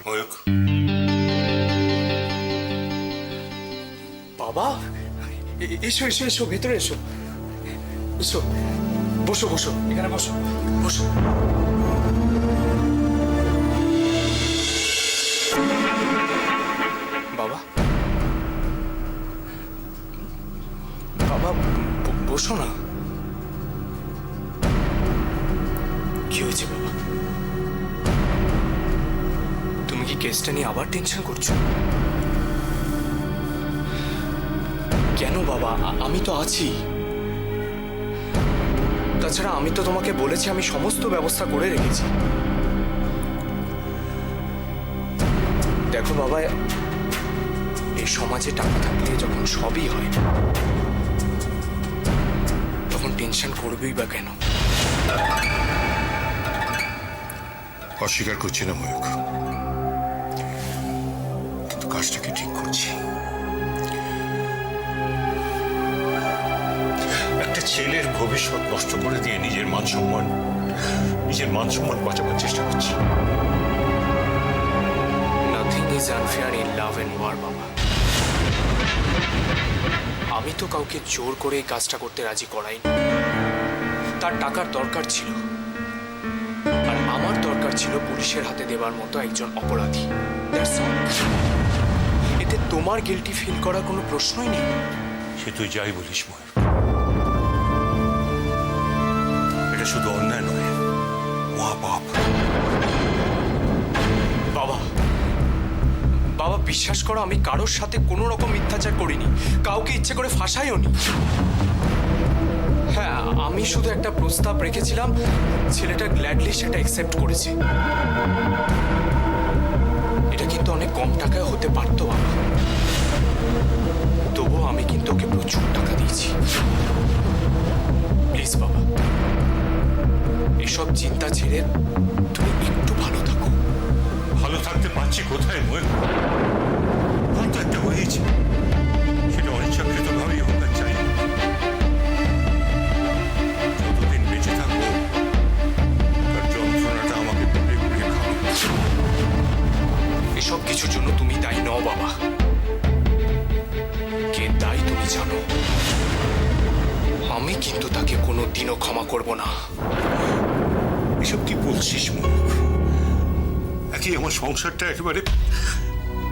ময়ূক, বাবা, এসো এসো এসো, ভেতরে এসো, এসো, বসো বসো, এখানে বসো, বসো। বাবা, বাবা, বসো না। কি হয়েছে বাবা? তুমি কি কেসটা নিয়ে আবার টেনশন করছো? কেন বাবা? আমি তো আছি। তাছাড়া আমি তো তোমাকে বলেছি আমি সমস্ত ব্যবস্থা করে রেখেছি। দেখো বাবা, এই সমাজে টাকা থাকলে যখন সবই হয়, তখন টেনশন করবেই বা কেন? অস্বীকার করছি না ময়ূক, কিন্তু কাজটাকে ঠিক করছি। একটা ছেলের ভবিষ্যৎ নষ্ট করে দিয়ে নিজের মান সম্মান বাঁচাবার চেষ্টা করছি। Nothing is unfair in love and war বাবা। আমি তো কাউকে জোর করে এই কাজটা করতে রাজি করাইনি। তার টাকার দরকার ছিল, আর আমার দরকার ছিল পুলিশের হাতে দেবার মতো একজন অপরাধী। That's all. এতে তোমার গিল্টি ফিল করার কোনো প্রশ্নই নেই। সে তুই যাই বলিস ময়ূক, এটা শুধু অন্যায় নয়, মহাপাপ। বাবা, বাবা বিশ্বাস করো, আমি কারোর সাথে কোনো রকম মিথ্যাচার করিনি, কাউকে ইচ্ছে করে ফাঁসাইও নি। হ্যাঁ, আমি শুধু একটা প্রস্তাব রেখেছিলাম, ছেলেটা গ্ল্যাডলি সেটা অ্যাকসেপ্ট করেছে। এটা কিন্তু অনেক কম টাকায় হতে পারতো বাবা, তবুও আমি কিন্তু ওকে প্রচুর টাকা দিয়েছি। প্লিজ বাবা, এসব চিন্তা ছেড়ে তুমি একটু ভালো থাকো। ভালো থাকতে পারছি কোথায় ময়ূক? ভুল তো একটা হয়েছে, সেটা অনিচ্ছাকৃত ভাবেই হোক আর চাই। যতদিন বেঁচে থাকবো তার যন্ত্রণাটা আমাকে ঘুরে ঘুরে খাবে। এসব কিছুর জন্য তুমি দায়ী নও বাবা। কে দায়ী তুমি জানো। আমি কিন্তু তাকে কোনো দিনও ক্ষমা করব না। এসব কি বলছিস ময়ূক? একই আমার সংসারটা একেবারে,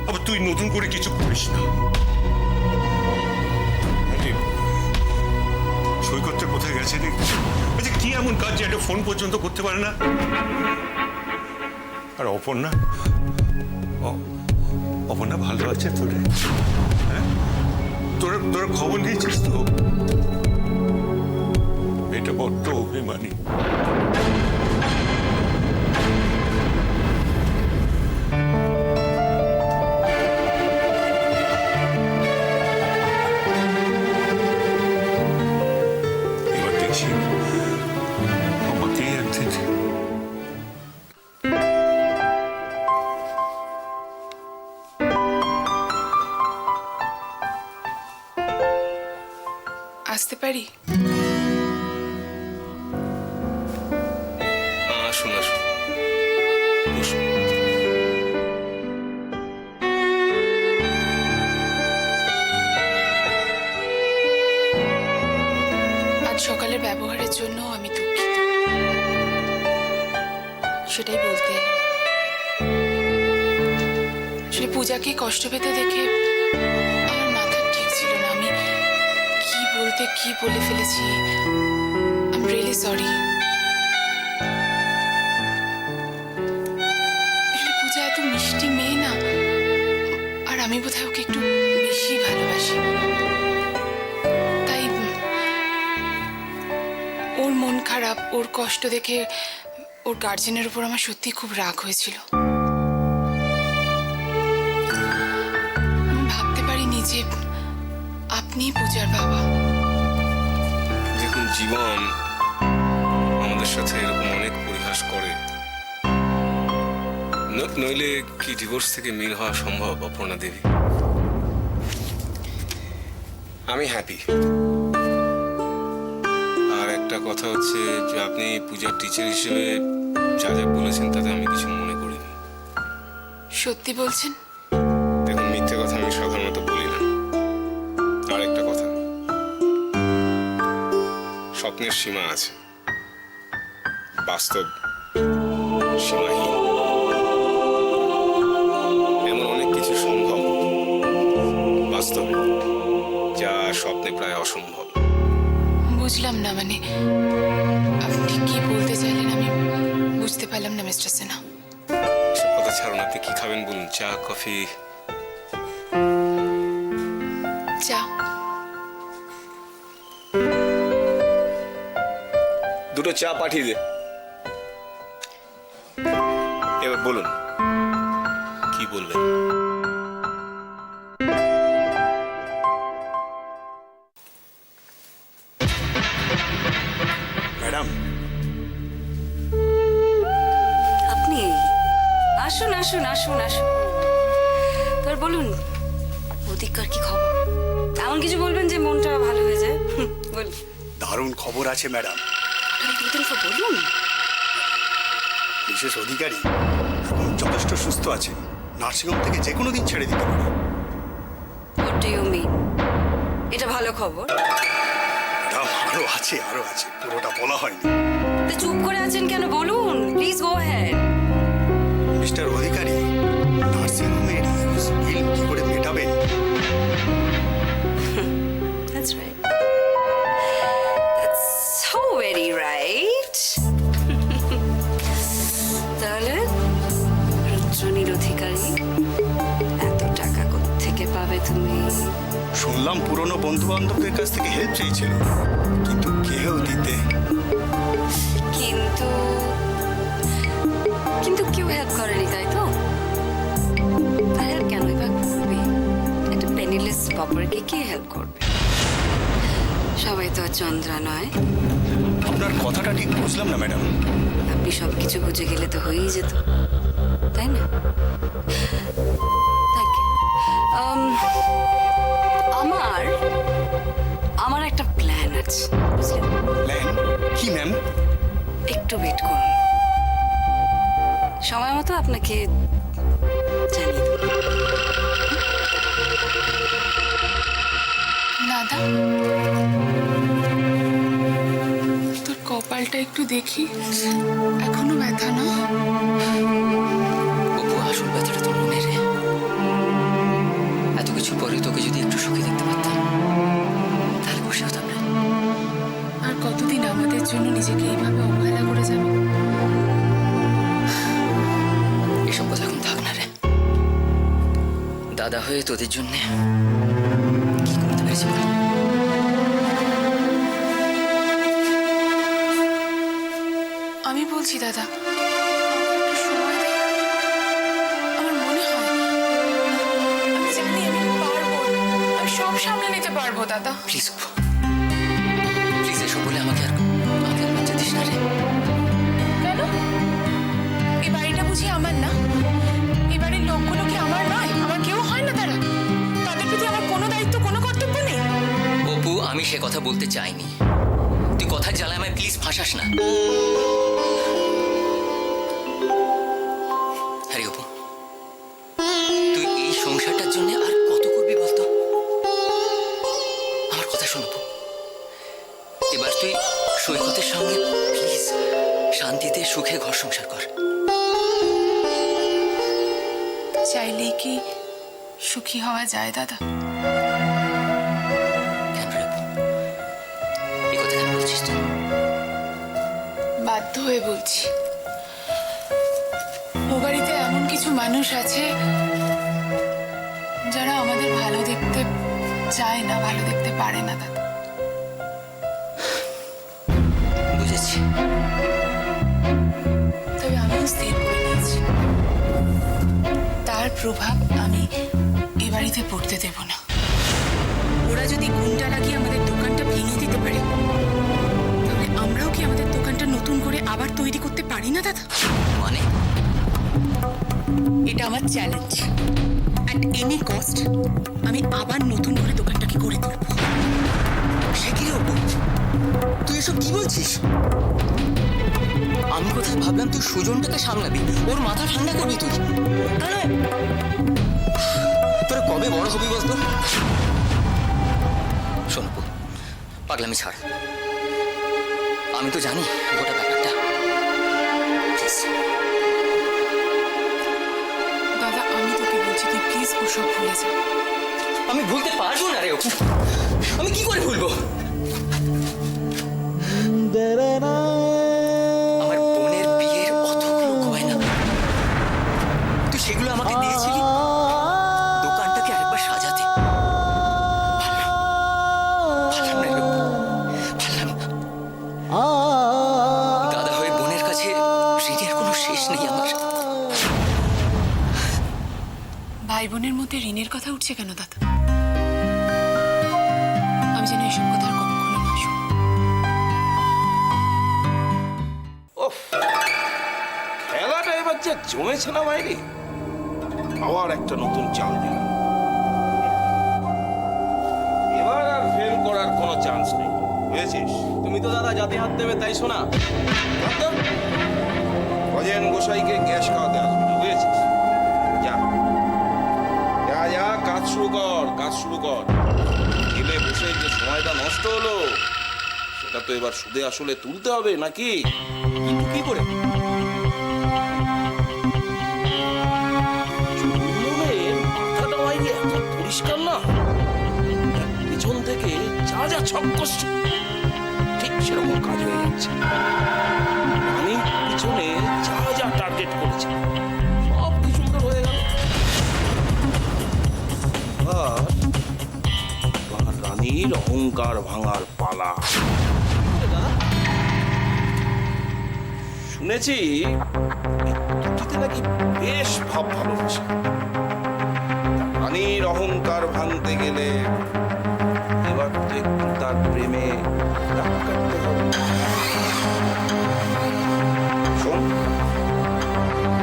আবার তুই নতুন করে কিছু করিস না। সৈকতটা কোথায় গেছে রে? আচ্ছা, কি এমন কাজ যে একটা ফোন পর্যন্ত করতে পারে না? আর অপর্ণা, অপর্ণা ভালো আছে তো রে? হ্যাঁ, তোরা খবর নিয়েছিস তো? এটা বড্ড অভিমানী। এবার দেখছি আমাকে একদিন আসতে পারি? আসুন আসুন, বসুন। আজ সকালের ব্যবহারের জন্য আমি দুঃখিত, সেটাই বলতে এলাম। আসলে পূজাকে কষ্ট পেতে দেখে আমার মাথা ঠিক ছিল না। আমি কি বলতে কি বলে ফেলেছি। I am really sorry. Puja এত মিষ্টি মেয়ে না, আর আমি বোধহয় ওকে একটু বেশি ভালোবাসি। তাই ওর মন খারাপ, ওর কষ্ট দেখে ওর গার্জেনের উপর আমার সত্যি খুব রাগ হয়েছিল। আমি ভাবতে পারিনি যে আপনি পূজার বাবা। দেখুন, জীবন আমাদের সাথে এরকম অনেক পরিহাস করে। নইলে কি ডিভোর্স থেকে মিল হওয়া সম্ভব অপর্ণা দেবী? আমি হ্যাপি। আর একটা কথা হচ্ছে যে আপনি পূজার টিচার হিসেবে যা যা বলেছেন তাতে আমি কিছু মনে করিনি। সত্যি বলছেন? দেখুন, মিথ্যে কথা আমি সাধারণত বলি না। আর একটা কথা, স্বপ্নের সীমা আছে, বাস্তব সীমাহীন। এমন অনেক কিছু সম্ভব বাস্তবে, যা স্বপ্নে প্রায় অসম্ভব। বুঝলাম না, মানে আপনি ঠিক কি বলতে চাইলেন আমি বুঝতে পারলাম না মিস্টার সিনহা। সব কথা ছাড়ুন, আপনি কি খাবেন বলুন? চা, কফি? চা। দুটো চা পাঠিয়ে দে। এবার বলুন, কি বলবেন? ম্যাডাম, আপনি আসুন আসুন আসুন আসুন। তার বলুন, ওদিককার কি খবর? এমন কিছু বলবেন যে মনটা ভালো হয়ে যায়। বলুন। দারুণ খবর আছে ম্যাডাম। দুদিন পর বলুন। বিশেষ অধিকারী এখন যথেষ্ট সুস্থ আছে, নার্সিংহোম থেকে যে কোনো দিন ছেড়ে দিতে পারে। What do you mean? এটা ভালো খবর। ম্যাডাম, আরো আছে, পুরোটা বলা হয়নি। তা চুপ করে আছেন কেন? বলুন, please go ahead. Mister Adhikari নার্সিংহোমের ইউজ বিল কি করে মেটাবেন? That's right. That's so very right. তাহলে রুদ্রনীল অধিকারী এত টাকা কোত্থেকে পাবে তুমি? শুনলাম পুরনো বন্ধু বান্ধবদের কাছ থেকে হেল্প চেয়েছিল, কিন্তু কেউ দিতে। কিন্তু কেউ হেল্প করেনি, তাই তো? আর হেল্প কেনই বা করবে? একটা পেনিলেস পপারকে কে হেল্প করবে? সবাই তো আর চন্দ্রা নয়। আপনার কথাটা ঠিক বুঝলাম না ম্যাডাম। আপনি সবকিছু বুঝে গেলে তো হয়েই যেত, তাই না? Thank you. আমার একটা প্ল্যান আছে, বুঝলেন? প্ল্যান কি ম্যাম? একটু ওয়েট করুন, সময় মতো আপনাকে জানিয়ে দেব। দাদা, তোর কপালটা একটু দেখি, এখনো ব্যথা না? অপু, আসল ব্যথাটা তোর মনে রে। এত কিছু পরে তোকে যদি একটু সুখে দেখতে পারতাম তাহলে খুশি হতাম না। আর কতদিন আমাদের জন্য নিজেকে এইভাবে অবহেলা করে যাবে? এসব কথা এখন থাক না রে। দাদা হয়ে তোদের জন্য কি করতে পেরেছি বল? আমি বলছি দাদা, আমাকে একটু সময় দে। আমার মনে হয়, আমি জানি আমি পারবো, আমি সব সামলে নিতে পারবো দাদা। প্লিজ অপু, প্লিজ এসব বলে আমাকে আর লজ্জা দিস না রে। কেন? এই বাড়িটা বুঝি আমার না? এই বাড়ির লোকগুলো কি আমার নয়? আমার কেউ হয় না তারা? তাদের প্রতি আমার কোনো দায়িত্ব, কোনো কর্তব্য নেই? অপু, আমি সে কথা বলতে চাইনি। তুই কথার জ্বালায় আমায় প্লিজ ফাঁসাস না। হ্যাঁ অপু, তুই এই সংসারটার জন্য আর কত করবি বলতো? আমার কথা শোন অপু, এবার তুই সৈকতের সঙ্গে প্লিজ শান্তিতে সুখে ঘর সংসার কর। চাইলেই কি সুখী হওয়া যায় দাদা? কেন রে অপু, এই কথা কেন বলছিস তুই? বাধ্য হয়ে বলছি। ও বাড়িতে এমন কিছু মানুষ আছে যারা আমাদের ভালো দেখতে চায় না, ভালো দেখতে পারে না দাদা। বুঝেছি। তবে আমিও স্থির করে নিয়েছি, তার প্রভাব আমি এ বাড়িতে পড়তে দেব না। ওরা যদি গুন্ডা লাগিয়ে আমাদের দোকানটা ভেঙে দিতে পারে, তাহলে আমরাও কি আমাদের দোকানটা নতুন করে আবার তৈরি করতে পারি না দাদা? মানে এটা আমার চ্যালেঞ্জ। অ্যাট এনি কস্ট আমি আবার নতুন করে দোকানটাকে গড়ে তুলব। সে কি অপু, তুই এসব কি বলছিস? আমি কোথায় ভাবলাম তুই সুজনটাকে সামলাবি, ওর মাথা ঠান্ডা করবি তুই। তাহলে পাগলামি ছাড়, আমি তো জানি গোটা ব্যাপারটা। Please, দাদা আমি তোকে বলছি তুই প্লিজ ওসব ভুলে যা। আমি ভুলতে পারবো না রে অপু, আমি কি করে ভুলবো? আমার বোনের বিয়ের অতগুলো গয়না তুই সেগুলো আমাকে দিয়েছিলি দোকানটাকে আরেকবার সাজাতে। পারলাম না রে অপু, পারলাম না। দাদা হয়ে বোনের কাছে ঋণের কোনো শেষ নেই আমার। ভাই বোনের মধ্যে ঋণের কথা উঠছে কেন দাদা? আমি যেন এসব কথা আর কখনো না শুনি। খেলাটা এবার যে জমেছে না বাইরে, আবার একটা নতুন চাল দিল। এবার আর ফেল করার কোনো চান্স নেই, বুঝেছিস? তুমি তো দাদা যাতে হাত দেবে তাই শোনা। গজেন গোসাইকে গ্যাস খাওয়াতে আসবে না, বুঝেছিস? যা যা যা, কাজ শুরু কর, কাজ শুরু কর। খেলে বসে যে সময়টা নষ্ট হলো সেটা তো এবার সুদে আসলে তুলতে হবে নাকি? কিন্তু কি করে? চুলমুলের মাথাটা বাইরে এত পরিষ্কার না, পিছন থেকে যা যা ছক করছে ঠিক সেরকম কাজ হয়ে যাচ্ছে। আমি পিছনে যা যা টার্গেট করেছি সব কিছু হয়ে গেল। আর রানীর অহংকার ভাঙার পালা। শুনেছি দুটিতে নাকি বেশ ভাব ভালোবাসে। রানীর অহংকার ভাঙতে গেলে এবার তো একটু তার প্রেমে দাগ কাটতে হবে। শোন,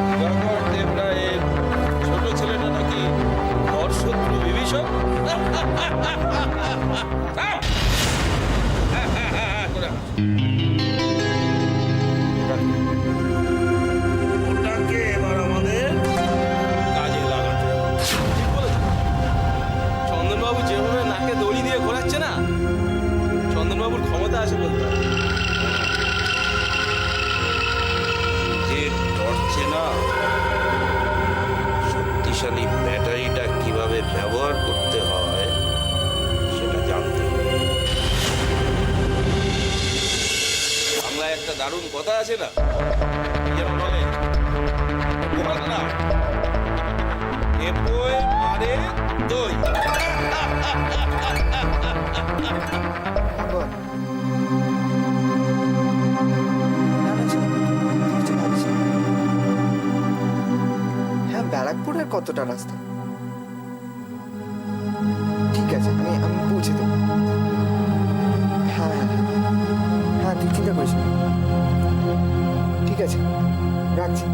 দিবাকর দেবরায়ের ছোট ছেলেটা নাকি ওর শত্রু বিভীষণ। ওটাকে এবার আমাদের কাজে লাগাতে হবে। ঠিক বলেছো। চন্দনবাবু যেভাবে নাকে দড়ি দিয়ে ঘোরাচ্ছে না, চন্দনবাবুর ক্ষমতা আছে বলতে হবে। যে টর্চে না শক্তিশালী ব্যাটারিটা কিভাবে ব্যবহার করতে হয় সেটা জানতে হবে। বাংলায় একটা দারুণ কথা আছে না, কি যেন বলে, বলে না, এপোয় মারে দই। হ্যাঁ, ব্যারাকপুর আর কতটা রাস্তা? ঠিক আছে, আমি পৌঁছে দেবো। হ্যাঁ হ্যাঁ হ্যাঁ, তুই চিন্তা করিস না। ঠিক আছে, রাখছি।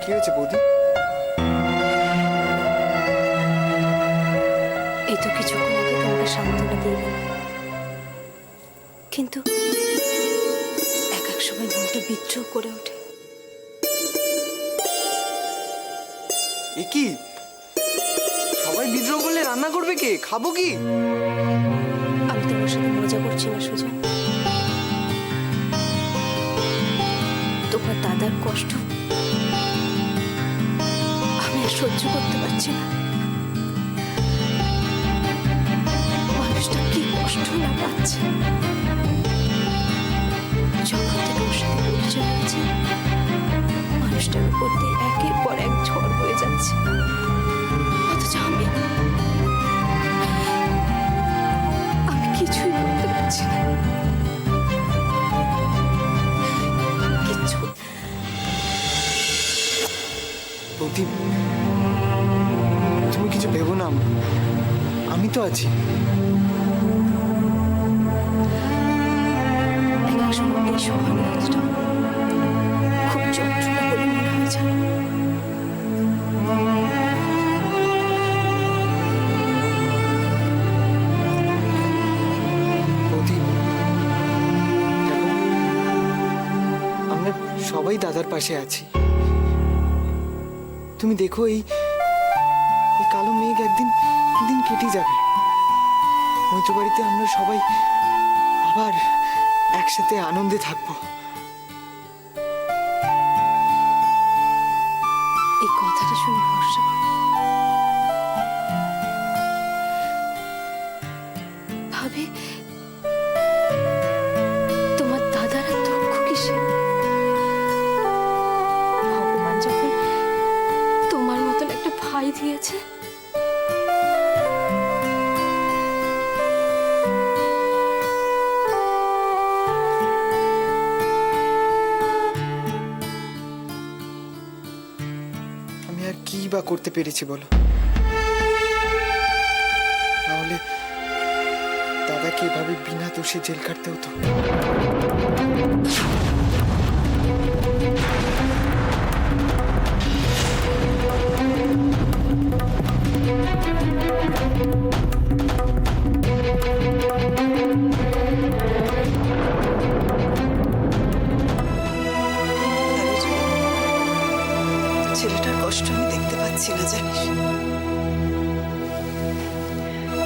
কি হয়েছে বৌদি? এই তো কিছুক্ষণ আগে তোমাকে সান্ত্বনা দিয়ে গেল, কিন্তু এক এক সময় মনটা বিদ্রোহ করে ওঠে। এ কি, সবাই বিদ্রোহ করলে রান্না করবে কে? খাবো কি? আমি তোমার সাথে মজা করছি না সুজন। তোমার দাদার কষ্ট আমি আর সহ্য করতে পারছি না। মানুষটা কি কষ্ট না পাচ্ছে। যখন থেকে ওর সাথে পরিচয় হয়েছে, মানুষটার উপর দিয়ে একের পর এক ঝড় বয়ে যাচ্ছে, অথচ আমি কিছুই বলতে পারছি না। কিচ্ছু। বৌদি, তুমি কিছু ভেবো না, আমি তো আছি। শোনো, এই সহানুভূতিটা খুব যন্ত্রণা বলে মনে হয় জানো। বৌদি, দেখো, আমরা সবাই দাদার পাশে আছি। তুমি দেখো, এই এই কালো মেঘ একদিন একদিন কেটে যাবে। মৈত্র বাড়িতে আমরা সবাই আবার একসাথে আনন্দে থাকবো। এই কথাটা শুনে ভরসা পাও। ভাবে তোমার দাদারা দুঃখ কিসে? ভগবান যখন তোমার মতন একটা ভাই দিয়েছে, আমি আর কি বা করতে পেরেছি বলো? তাহলে দাদাকে এভাবে বিনা দোষে জেল কাটতে হতো? ছেলেটার কষ্ট আমি দেখতে পাচ্ছি না, জানিস?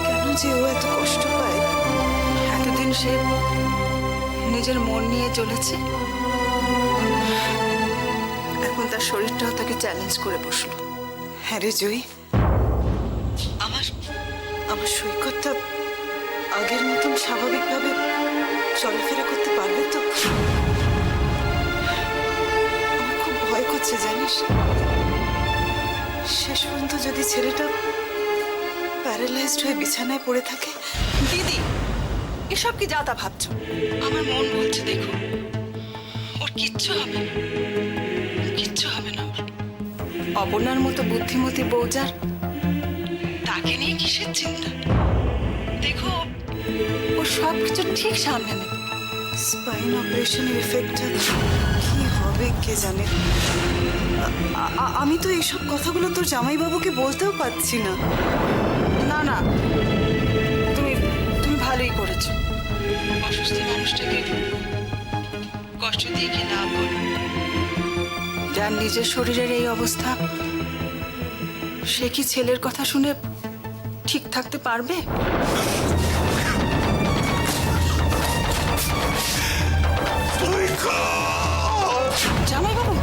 কেন যে ও এত কষ্ট পায়? এতদিন সে নিজের মন নিয়ে চলেছে, এখন তার শরীরটাও তাকে চ্যালেঞ্জ করে বসলো। হ্যাঁ রে জয়ী, আমার আমার সৈকতটা আগের মতন স্বাভাবিকভাবে চলাফেরা করতে পারবে তো? আমার খুব ভয় করছে, জানিস? শেষ পর্যন্ত যদি ছেলেটা প্যারালাইজড হয়ে বিছানায় পড়ে থাকে। দিদি, এসব কি যা তা ভাবছো? আমার মন বলছে দেখো, ওর কিচ্ছু হবে না, কিচ্ছু হবে না ওর। অপর্ণার মতো বুদ্ধিমতী বৌজার, তাকে নিয়ে কিসের চিন্তা? দেখো, ও সব কিছু ঠিক সামনে নেবে। স্পাইন অপারেশনের এফেক্টটা কি হবে কে জানে। আমি তো এইসব কথাগুলো তোর জামাইবাবুকে বলতেও পারছি না। না না, তুমি তুমি ভালোই করেছো। অসুস্থ মানুষটাকে কষ্ট দিয়ে কি লাভ বলো? যার নিজের শরীরের এই অবস্থা, সে কি ছেলের কথা শুনে ঠিক থাকতে পারবে? জামাইবাবু,